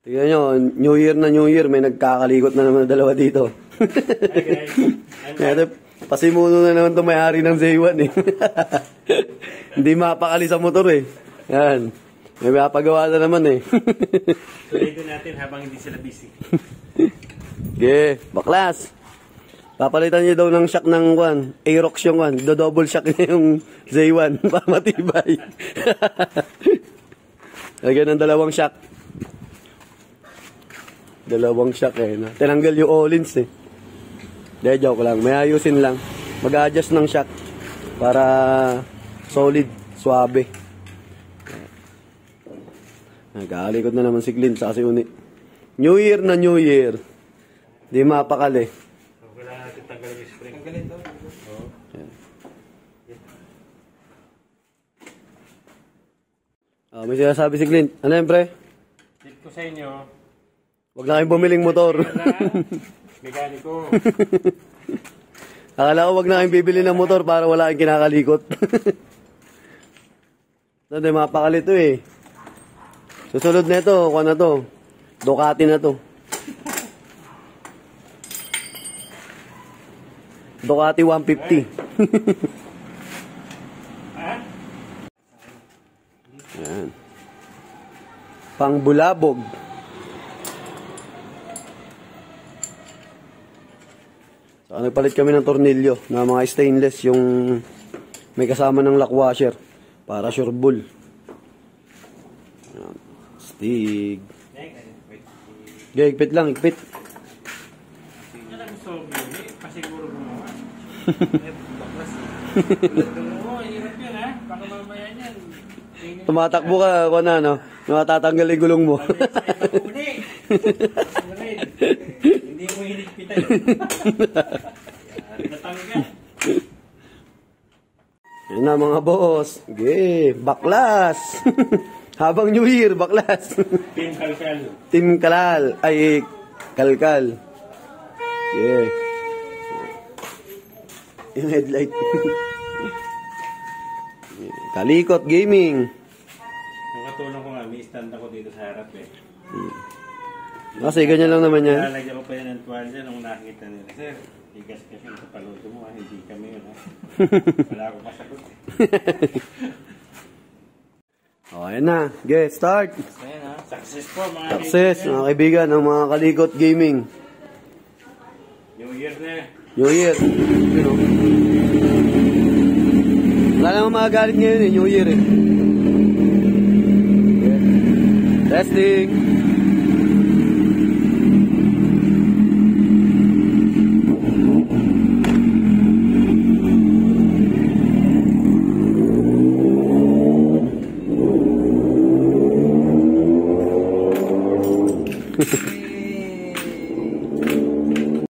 Tingnan nyo, New Year na New Year, may nagkakalikot na naman na dalawa dito. Ito, pasimuno na naman itong may-ari ng Z1 eh. Hindi mapakali sa motor eh. Yan. May mapagawa na naman eh. Tuloy natin habang hindi sila busy. Okay, baklas. Papalitan niyo daw ng shock ng Aerox yung do-double shock niya yung Z1 para matibay. Lagyan ng dalawang shock. Dalawang shock eh. No? Tinanggal yung O-lins eh. Hindi, joke lang. May ayusin lang. Mag-adjust ng shock para solid, suabe. Nag-aalikot na naman si Clint sa kasi uni. New Year na New Year. Di mapakali. So, kailangan natin tanggalin yung spring. Tanggalin to. Oo. May sinasabi si Clint. Ano yan, pre? Tip ko sa inyo. Huwag na kayong bumiling motor. Mekaniko. Akala ko huwag na kayong bibili ng motor para wala kayong kinakalikot. Hindi, mapakali to eh. Susunod na ito, kuha na to. Ducati na to. Ducati 150. Yan. Pangbulabog. So, nagpalit kami ng tornilyo na mga stainless yung may kasama ng lock washer para sure bull. Yan. Stig. Okay, igpit lang, igpit. Yan ang gusto ko yun. Pasiguro gumawa. Baklas. Oo, hirap yun ha. Baka mamaya yan. Tumatakbo ka, kung ano, nakatatanggal yung gulong mo. Hindi mo hinigpitan. Natanggal. Yan na mga boss. Okay, baklas. Habang New Year, baklas. Team Kalkal. Team Kalal. Ay, Kalkal. Yeah. Yung headlight. Kalikot Gaming. Yung katulong ko nga, may stand ako dito sa harap eh. Kasi ganyan lang naman yan. Lalagyan ko pa yan ng tuwalya nung nakita nila. Sir, tigas kasi yung kapaluto mo ha. Hindi kami yun ha. Wala akong masagot eh. O, ayan na. Okay, start. Ayan ha. Success po mga Success, mga kaibigan ng mga Kalikot Gaming. New Year na. New Year. You know. Wala naman magagalit ngayon eh, New Year eh. Okay. Testing.